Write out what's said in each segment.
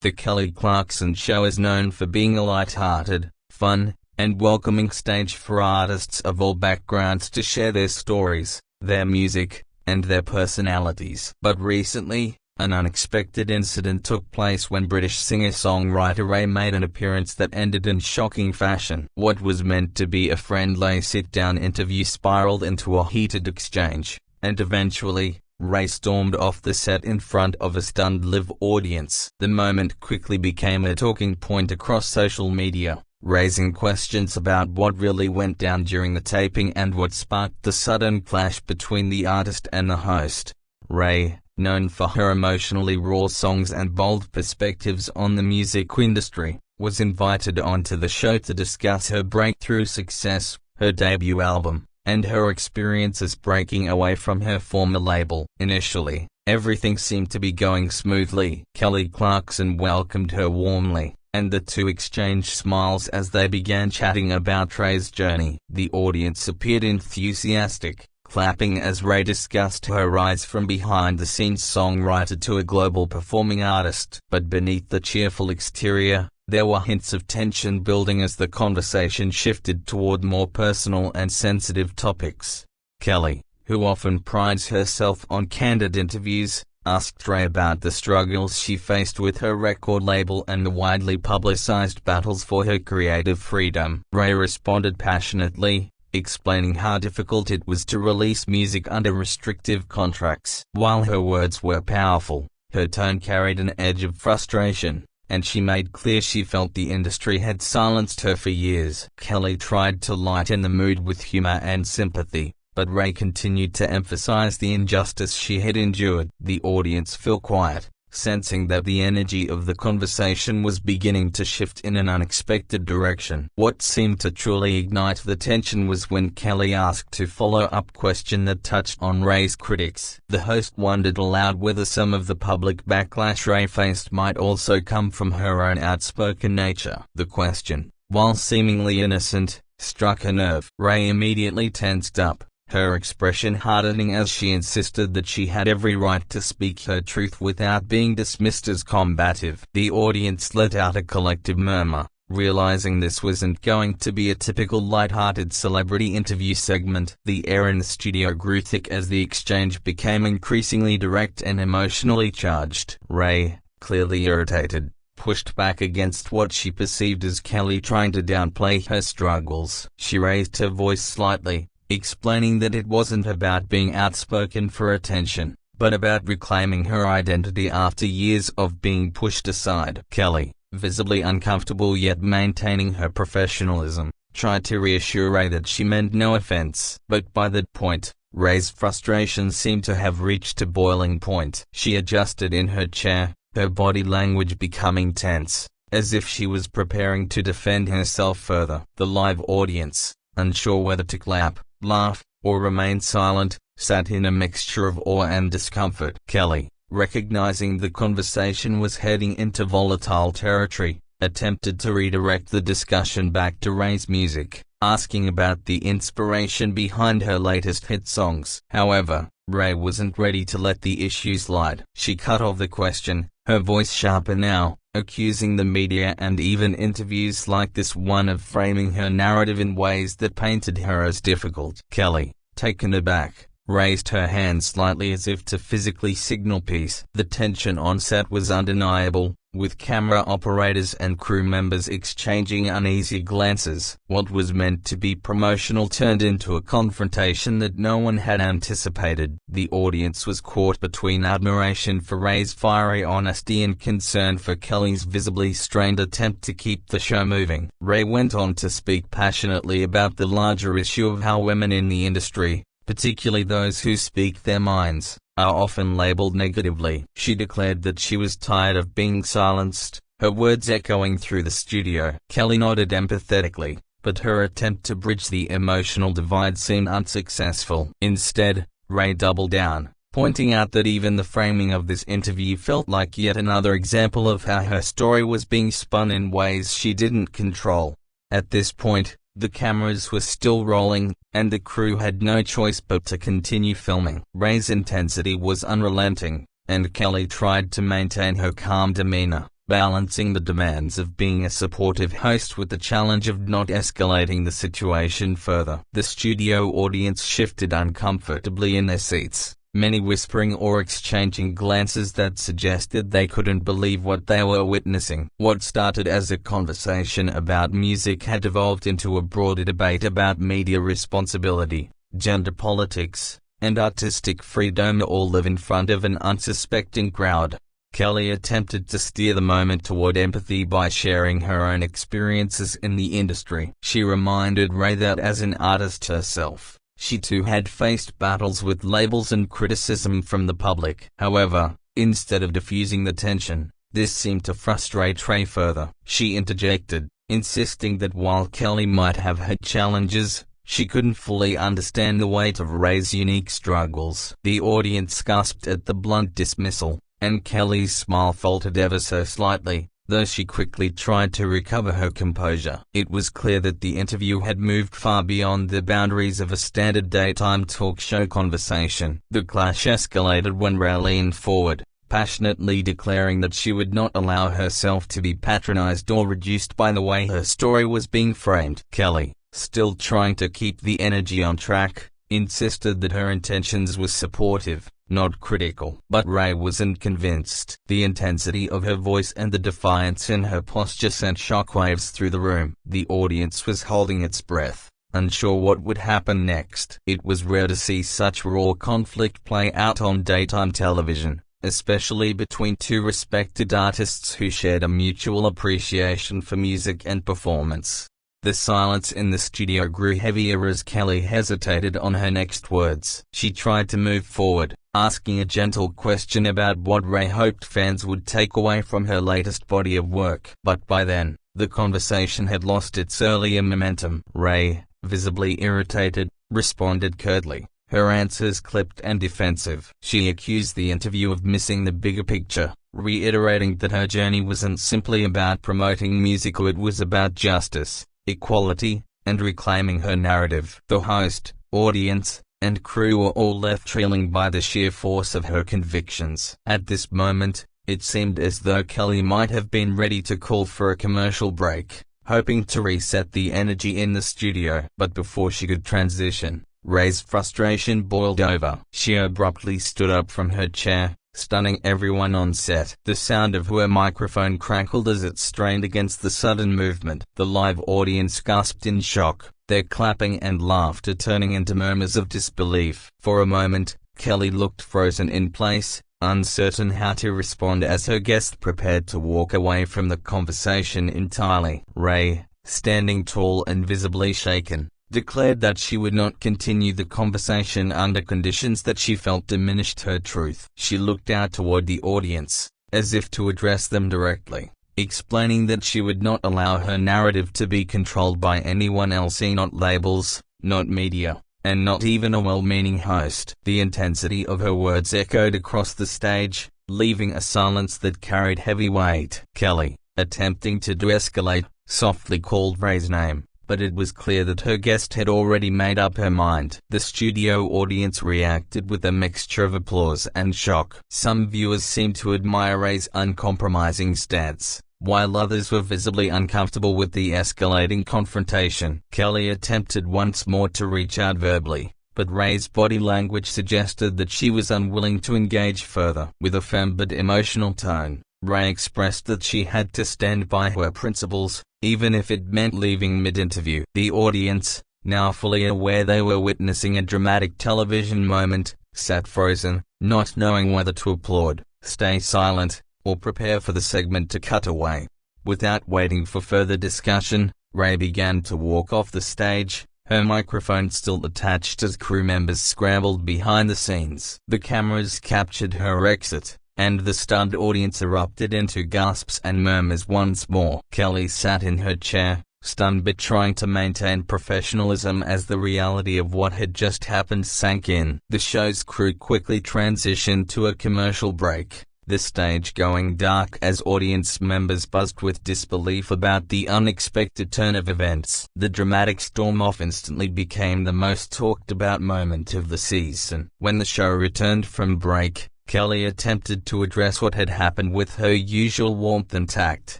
The Kelly Clarkson Show is known for being a light-hearted, fun, and welcoming stage for artists of all backgrounds to share their stories, their music, and their personalities. But recently, an unexpected incident took place when British singer-songwriter Raye made an appearance that ended in shocking fashion. What was meant to be a friendly sit-down interview spiraled into a heated exchange, and eventually, Raye stormed off the set in front of a stunned live audience. The moment quickly became a talking point across social media, raising questions about what really went down during the taping and what sparked the sudden clash between the artist and the host. Raye, known for her emotionally raw songs and bold perspectives on the music industry, was invited onto the show to discuss her breakthrough success, her debut album, and her experiences breaking away from her former label. Initially, everything seemed to be going smoothly. Kelly Clarkson welcomed her warmly, and the two exchanged smiles as they began chatting about Raye's journey. The audience appeared enthusiastic, clapping as Raye discussed her rise from behind-the-scenes songwriter to a global performing artist. But beneath the cheerful exterior, there were hints of tension building as the conversation shifted toward more personal and sensitive topics. Kelly, who often prides herself on candid interviews, asked Raye about the struggles she faced with her record label and the widely publicized battles for her creative freedom. Raye responded passionately, explaining how difficult it was to release music under restrictive contracts. While her words were powerful, her tone carried an edge of frustration, and she made clear she felt the industry had silenced her for years. Kelly tried to lighten the mood with humor and sympathy, but Raye continued to emphasize the injustice she had endured. The audience fell quiet, sensing that the energy of the conversation was beginning to shift in an unexpected direction. What seemed to truly ignite the tension was when Kelly asked a follow-up question that touched on Raye's critics. The host wondered aloud whether some of the public backlash Raye faced might also come from her own outspoken nature. The question, while seemingly innocent, struck a nerve. Raye immediately tensed up, her expression hardening as she insisted that she had every right to speak her truth without being dismissed as combative. The audience let out a collective murmur, realizing this wasn't going to be a typical light-hearted celebrity interview segment. The air in the studio grew thick as the exchange became increasingly direct and emotionally charged. Raye, clearly irritated, pushed back against what she perceived as Kelly trying to downplay her struggles. She raised her voice slightly, explaining that it wasn't about being outspoken for attention, but about reclaiming her identity after years of being pushed aside. Kelly, visibly uncomfortable yet maintaining her professionalism, tried to reassure Raye that she meant no offense. But by that point, Raye's frustration seemed to have reached a boiling point. She adjusted in her chair, her body language becoming tense, as if she was preparing to defend herself further. The live audience, unsure whether to clap, laugh, or remain silent, sat in a mixture of awe and discomfort. Kelly, recognizing the conversation was heading into volatile territory, attempted to redirect the discussion back to Raye's music, asking about the inspiration behind her latest hit songs. However, Raye wasn't ready to let the issue slide. She cut off the question, her voice sharper now, accusing the media and even interviews like this one of framing her narrative in ways that painted her as difficult. Kelly, taken aback, raised her hand slightly as if to physically signal peace. The tension on set was undeniable, with camera operators and crew members exchanging uneasy glances. What was meant to be promotional turned into a confrontation that no one had anticipated. The audience was caught between admiration for Raye's fiery honesty and concern for Kelly's visibly strained attempt to keep the show moving. Raye went on to speak passionately about the larger issue of how women in the industry, particularly those who speak their minds, are often labeled negatively. She declared that she was tired of being silenced, her words echoing through the studio. Kelly nodded empathetically, but her attempt to bridge the emotional divide seemed unsuccessful. Instead, Raye doubled down, pointing out that even the framing of this interview felt like yet another example of how her story was being spun in ways she didn't control. At this point, the cameras were still rolling, and the crew had no choice but to continue filming. Raye's intensity was unrelenting, and Kelly tried to maintain her calm demeanor, balancing the demands of being a supportive host with the challenge of not escalating the situation further. The studio audience shifted uncomfortably in their seats, many whispering or exchanging glances that suggested they couldn't believe what they were witnessing. What started as a conversation about music had evolved into a broader debate about media responsibility, gender politics, and artistic freedom, all live in front of an unsuspecting crowd. Kelly attempted to steer the moment toward empathy by sharing her own experiences in the industry. She reminded Raye that as an artist herself, she too had faced battles with labels and criticism from the public. However, instead of diffusing the tension, this seemed to frustrate Raye further. She interjected, insisting that while Kelly might have had challenges, she couldn't fully understand the weight of Raye's unique struggles. The audience gasped at the blunt dismissal, and Kelly's smile faltered ever so slightly, though she quickly tried to recover her composure. It was clear that the interview had moved far beyond the boundaries of a standard daytime talk show conversation. The clash escalated when Raye leaned forward, passionately declaring that she would not allow herself to be patronized or reduced by the way her story was being framed. Kelly, still trying to keep the energy on track, insisted that her intentions were supportive, not critical. But Raye wasn't convinced. The intensity of her voice and the defiance in her posture sent shockwaves through the room. The audience was holding its breath, unsure what would happen next. It was rare to see such raw conflict play out on daytime television, especially between two respected artists who shared a mutual appreciation for music and performance. The silence in the studio grew heavier as Kelly hesitated on her next words. She tried to move forward, asking a gentle question about what Raye hoped fans would take away from her latest body of work. But by then, the conversation had lost its earlier momentum. Raye, visibly irritated, responded curtly, her answers clipped and defensive. She accused the interview of missing the bigger picture, reiterating that her journey wasn't simply about promoting music, it was about justice, equality, and reclaiming her narrative. The host, audience, and crew were all left reeling by the sheer force of her convictions. At this moment, it seemed as though Kelly might have been ready to call for a commercial break, hoping to reset the energy in the studio. But before she could transition, Raye's frustration boiled over. She abruptly stood up from her chair, stunning everyone on set. The sound of her microphone crackled as it strained against the sudden movement. The live audience gasped in shock, their clapping and laughter turning into murmurs of disbelief. For a moment, Kelly looked frozen in place, uncertain how to respond as her guest prepared to walk away from the conversation entirely. Raye, standing tall and visibly shaken, declared that she would not continue the conversation under conditions that she felt diminished her truth. She looked out toward the audience, as if to address them directly, explaining that she would not allow her narrative to be controlled by anyone else, not labels, not media, and not even a well-meaning host. The intensity of her words echoed across the stage, leaving a silence that carried heavy weight. Kelly, attempting to de-escalate, softly called Raye's name, but it was clear that her guest had already made up her mind. The studio audience reacted with a mixture of applause and shock. Some viewers seemed to admire Raye's uncompromising stance, while others were visibly uncomfortable with the escalating confrontation. Kelly attempted once more to reach out verbally, but Raye's body language suggested that she was unwilling to engage further. With a firm but emotional tone, Raye expressed that she had to stand by her principles, even if it meant leaving mid-interview. The audience, now fully aware they were witnessing a dramatic television moment, sat frozen, not knowing whether to applaud, stay silent, or prepare for the segment to cut away. Without waiting for further discussion, Raye began to walk off the stage, her microphone still attached as crew members scrambled behind the scenes. The cameras captured her exit, and the stunned audience erupted into gasps and murmurs once more. Kelly sat in her chair, stunned but trying to maintain professionalism as the reality of what had just happened sank in. The show's crew quickly transitioned to a commercial break, the stage going dark as audience members buzzed with disbelief about the unexpected turn of events. The dramatic storm-off instantly became the most talked about moment of the season. When the show returned from break, Kelly attempted to address what had happened with her usual warmth and tact.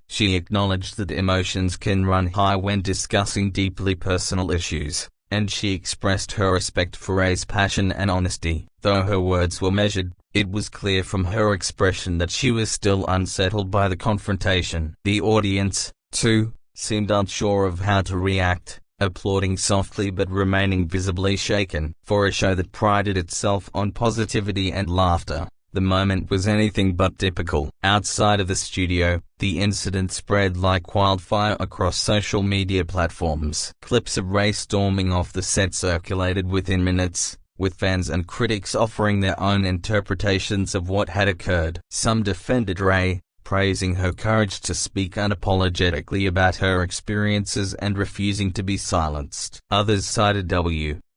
She acknowledged that emotions can run high when discussing deeply personal issues, and she expressed her respect for Raye's passion and honesty. Though her words were measured, it was clear from her expression that she was still unsettled by the confrontation. The audience, too, seemed unsure of how to react, applauding softly but remaining visibly shaken. For a show that prided itself on positivity and laughter, the moment was anything but typical. Outside of the studio, the incident spread like wildfire across social media platforms. Clips of Raye storming off the set circulated within minutes, with fans and critics offering their own interpretations of what had occurred. Some defended Raye, praising her courage to speak unapologetically about her experiences and refusing to be silenced. Others cited W.